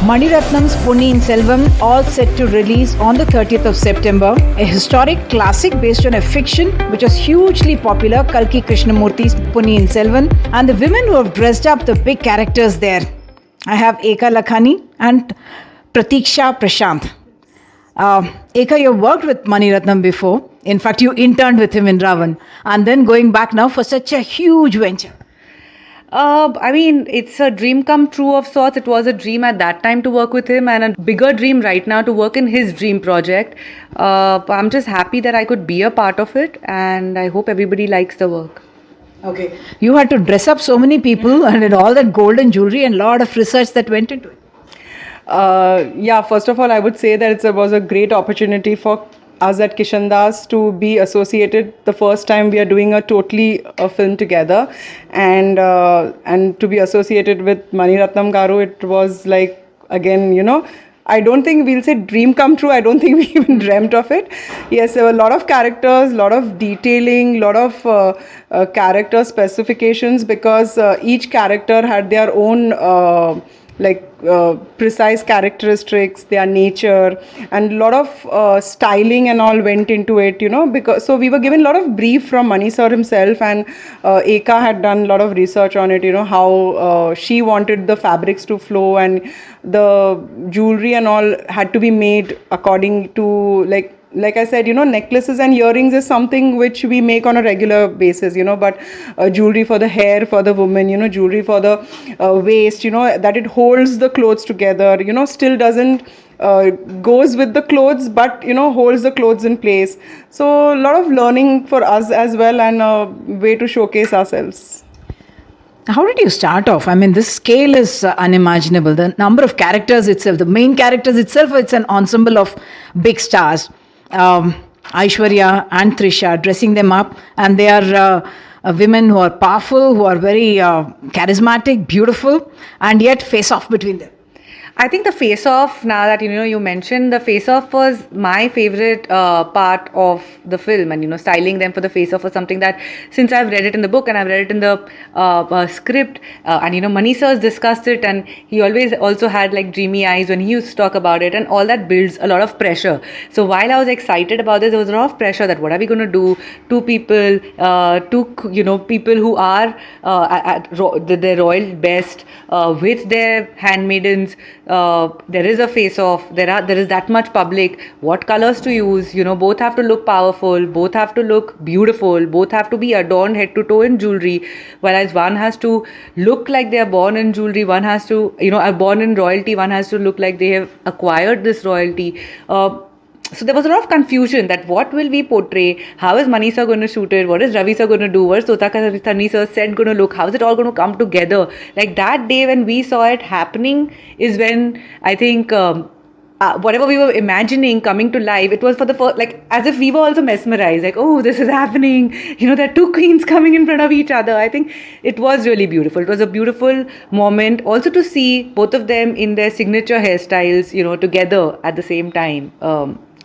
Mani Ratnam's Ponniyin Selvan, all set to release on the 30th of September. A historic classic based on a fiction which was hugely popular, Kalki Krishnamurthy's Ponniyin Selvan, and the women who have dressed up the big characters there. I have Lakhani and Pratiksha, Prashanth. Eka, you worked with Mani Ratnam before. In fact, you interned with him in Ravan. And then going back now for such a huge venture. It's a dream come true of sorts. It was a dream at that time to work with him, and a bigger dream right now to work in his dream project. I'm just happy that I could be a part of it, and I hope everybody likes the work. Okay. You had to dress up so many people and all that golden jewelry and a lot of research that went into it. First of all, I would say that it was a great opportunity for us at Kishandas to be associated. The first time we are doing a film together, and to be associated with Mani Ratnam Garu, it was like, again, I don't think we'll say dream come true. I don't think we even dreamt of it. Yes, there were a lot of characters, a lot of detailing, a lot of character specifications, because each character had their own precise characteristics, their nature, and a lot of styling and all went into it, because so we were given a lot of brief from Mani sir himself, and Eka had done a lot of research on it, how she wanted the fabrics to flow, and the jewelry and all had to be made according to like I said, necklaces and earrings is something which we make on a regular basis, but jewelry for the hair for the woman, jewelry for the waist, that it holds the clothes together, still doesn't goes with the clothes, but, holds the clothes in place. So a lot of learning for us as well, and a way to showcase ourselves. How did you start off? This scale is unimaginable. The number of characters itself, the main characters itself, it's an ensemble of big stars. Aishwarya and Trisha, dressing them up, and they are women who are powerful, who are very charismatic, beautiful, and yet face off between them. I think the FaceOff, now that you mentioned, the FaceOff was my favorite part of the film, and styling them for the FaceOff was something that, since I've read it in the book and I've read it in the script, and Mani sir's discussed it, and he always also had like dreamy eyes when he used to talk about it, and all that builds a lot of pressure. So while I was excited about this, there was a lot of pressure that what are we going to do? Two people, people who are at their royal best, with their handmaidens. There is a face-off, there is that much public, what colors to use, both have to look powerful, both have to look beautiful, both have to be adorned head to toe in jewelry, whereas one has to look like they are born in jewelry, one has to, are born in royalty, one has to look like they have acquired this royalty. So there was a lot of confusion that what will we portray, how is Mani sir going to shoot it, what is Ravi sir going to do, what is Sotaka sir's set going to look, how is it all going to come together. Like that day when we saw it happening is when I think whatever we were imagining coming to life, it was for the first, as if we were also mesmerized, oh, this is happening, there are two queens coming in front of each other. I think it was really beautiful. It was a beautiful moment also to see both of them in their signature hairstyles, together at the same time.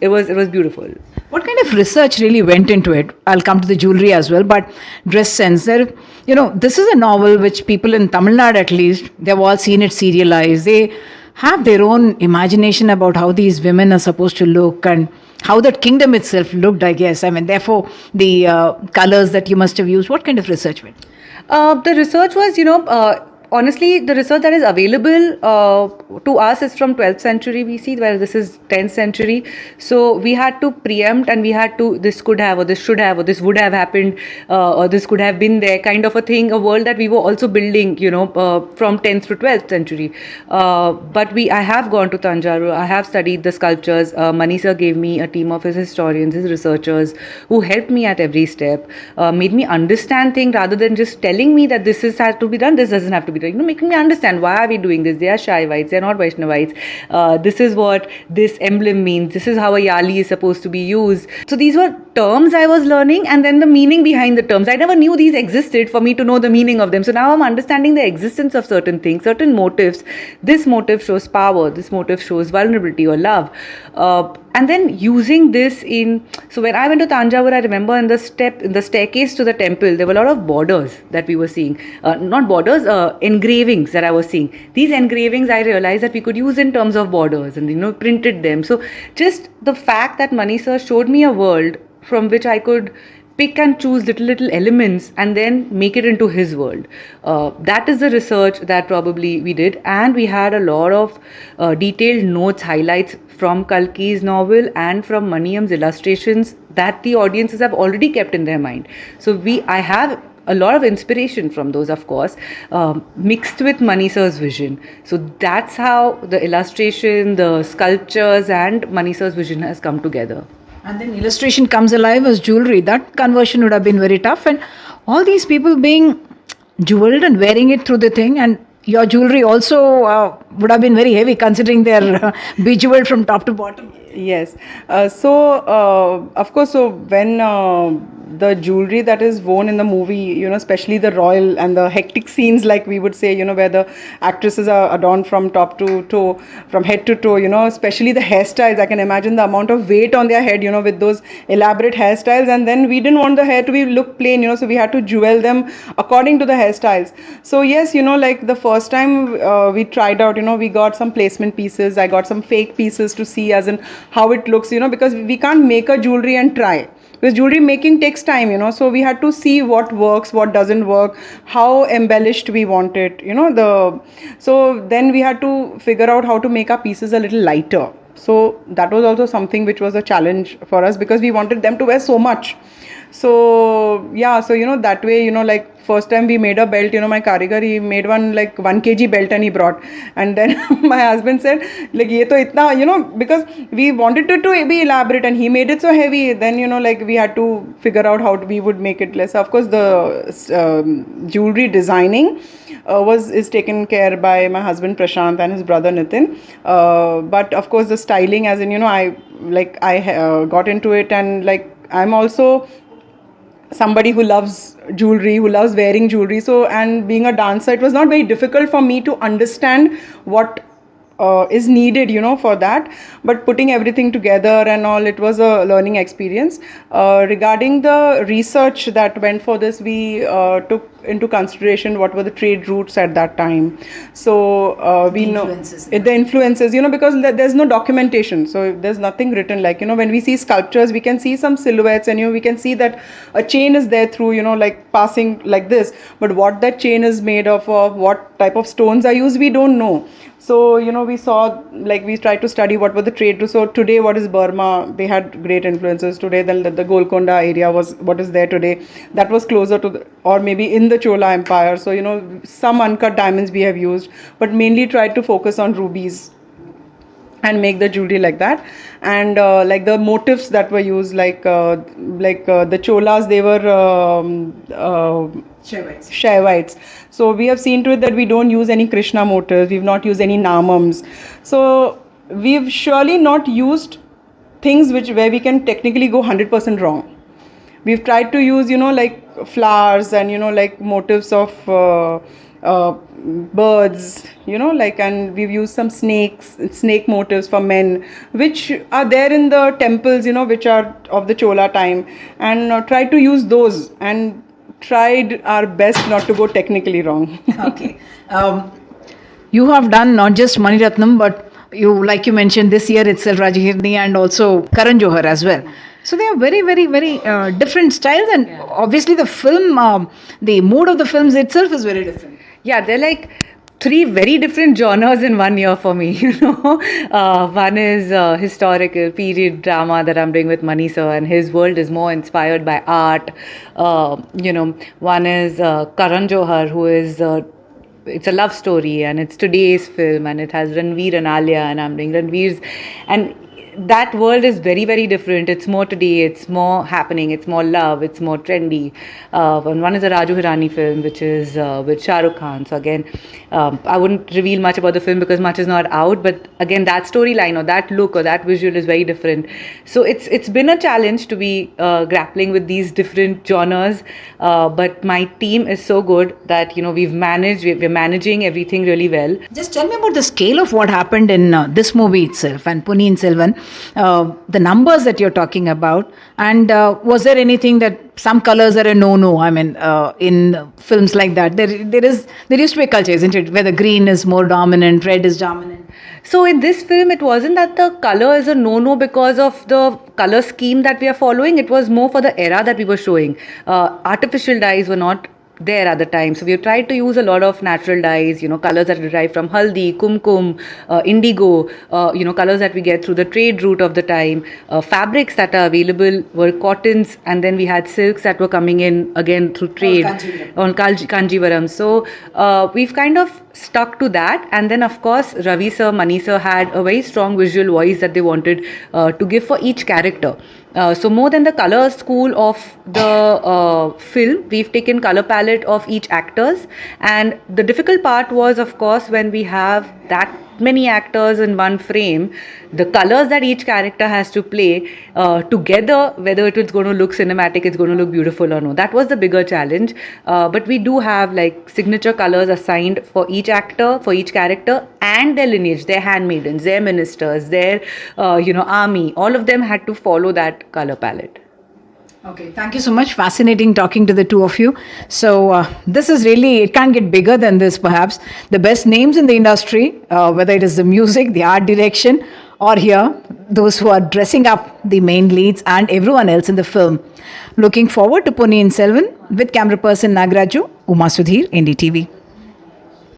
It was beautiful. What kind of research really went into it? I'll come to the jewelry as well, but dress sense. This is a novel which people in Tamil Nadu, at least, they've all seen it serialized. They have their own imagination about how these women are supposed to look and how that kingdom itself looked, I guess. Therefore, the colors that you must have used. What kind of research went? The research was, honestly, the research that is available to us is from 12th century BC, where this is 10th century. So we had to preempt, and we had to, this could have, or this should have, or this would have happened, or this could have been there, kind of a thing, a world that we were also building, from 10th to 12th century. But I have gone to Tanjore, I have studied the sculptures. Mani sir gave me a team of his historians, his researchers, who helped me at every step, made me understand things rather than just telling me that this has to be done, this doesn't have to be, making me understand why are we doing this. They are Shaivites, they are not Vaishnavites. This is what this emblem means. This is how a yali is supposed to be used. So these were terms I was learning, and then the meaning behind the terms. I never knew these existed for me to know the meaning of them. So now I'm understanding the existence of certain things, certain motifs. This motif shows power. This motif shows vulnerability or love. And then using this in, so when I went to Tanjore, I remember in the staircase to the temple, there were a lot of borders that we were seeing. Not borders, engravings that I was seeing. These engravings, I realized that we could use in terms of borders and, printed them. So just the fact that Mani sir showed me a world from which I could pick and choose little elements and then make it into his world. That is the research that probably we did, and we had a lot of detailed notes, highlights from Kalki's novel and from Maniam's illustrations that the audiences have already kept in their mind. So I have a lot of inspiration from those, of course, mixed with Mani sir's vision. So that's how the illustration, the sculptures and Mani sir's vision has come together. And then illustration comes alive as jewelry. That conversion would have been very tough. And all these people being jeweled and wearing it through the thing, and your jewelry also would have been very heavy considering they're bejeweled from top to bottom. Yes. Of course, so when the jewelry that is worn in the movie, especially the royal and the hectic scenes, like we would say, where the actresses are adorned from top to toe, from head to toe, especially the hairstyles. I can imagine the amount of weight on their head, with those elaborate hairstyles. And then we didn't want the hair to look plain, so we had to jewel them according to the hairstyles. So yes, like the first time we tried out, we got some placement pieces. I got some fake pieces to see as in how it looks, because we can't make a jewelry and try. Because jewelry making takes time, so we had to see what works, what doesn't work, how embellished we want it, so then we had to figure out how to make our pieces a little lighter. So that was also something which was a challenge for us, because we wanted them to wear so much. So yeah, so that way, like first time we made a belt, my karigar, he made one like 1 kg belt and he brought, and then my husband said like ye to itna, because we wanted it to be elaborate and he made it so heavy, then like we had to figure out how we would make it less. Of course the jewelry designing is taken care by my husband Prashanth and his brother Nitin, but of course the styling, as in I got into it, and like I'm also somebody who loves jewelry, who loves wearing jewelry. So, and being a dancer, it was not very difficult for me to understand what is needed, for that. But putting everything together and all, it was a learning experience. Regarding the research that went for this, we took into consideration what were the trade routes at that time. So we know the influences, because there's no documentation. So there's nothing written, like, when we see sculptures, we can see some silhouettes and, we can see that a chain is there through, like passing like this. But what that chain is made of, or what type of stones are used, we don't know. So, we saw, like, we tried to study what were the trade routes. So today, what is Burma? They had great influences. Today, the Golconda area was what is there today. That was closer to or maybe in the Chola Empire. So, some uncut diamonds we have used, but mainly tried to focus on rubies and make the jewelry like that. And like the motifs that were used, like the Cholas, they were Shaivites. So we have seen to it that we don't use any Krishna motifs, we've not used any Namams. So we've surely not used things where we can technically go 100% wrong. We've tried to use, like flowers and, like motifs of birds, and we've used some snake motifs for men, which are there in the temples, which are of the Chola time, and tried to use those and tried our best not to go technically wrong. Okay. You have done not just Mani Ratnam, but like you mentioned, this year itself, Rajahirni and also Karan Johar as well. So they are very, very, very different styles, and obviously the film, the mood of the films itself is very different. Yeah, they're like 3 very different genres in 1 year for me, One is historical period drama that I'm doing with Mani sir, and his world is more inspired by art. One is Karan Johar, who is it's a love story, and it's today's film, and it has Ranveer and Alia, and I'm doing Ranveer's, and that world is very, very different. It's more today, it's more happening, it's more love, it's more trendy. And one is a Raju Hirani film, which is with Shah Rukh Khan. So again, I wouldn't reveal much about the film because much is not out, but again, that storyline or that look or that visual is very different. So it's been a challenge to be grappling with these different genres, but my team is so good that we're managing everything really well. Just tell me about the scale of what happened in this movie itself and Ponniyin Selvan. the numbers that you're talking about. And was there anything that some colors are a no-no? I mean, in films like that, there used to be a culture, isn't it, where the green is more dominant, red is dominant. So in this film, it wasn't that the color is a no-no because of the color scheme that we are following. It was more for the era that we were showing. Artificial dyes were not there at the time. So we have tried to use a lot of natural dyes, colors that are derived from haldi, kumkum, indigo, colors that we get through the trade route of the time. Fabrics that are available were cottons, and then we had silks that were coming in again through trade on Kanjivaram. So we've kind of stuck to that. And then of course Ravi sir, Mani sir had a very strong visual voice that they wanted to give for each character. So more than the color school of the film, we've taken color palette of each actors. And the difficult part was, of course, when we have that many actors in one frame, the colors that each character has to play together, whether it is going to look cinematic, it's going to look beautiful or no. That was the bigger challenge. But we do have like signature colors assigned for each actor, for each character, and their lineage, their handmaidens, their ministers, their army. All of them had to follow that color palette. Okay, thank you so much. Fascinating talking to the two of you. So this is really, it can't get bigger than this perhaps. The best names in the industry, whether it is the music, the art direction, or here, those who are dressing up the main leads and everyone else in the film. Looking forward to Ponniyin Selvan with camera person Nagraju, Uma Sudhir, NDTV.